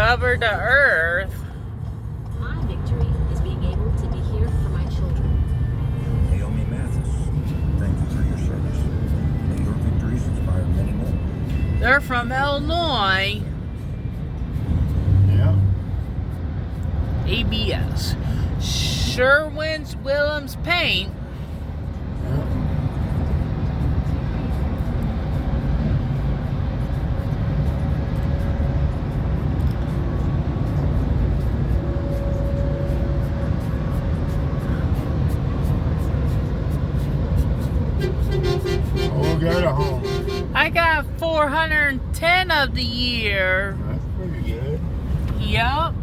cover the earth. My victory is being able to be here for my children. Naomi Mathis, thank you for your service. May your victories inspire many more. They're from Illinois. Yeah. ABS. Sherwin's Willems Paint. Oh, got a home. I got 410 of the year. That's pretty good. Yup.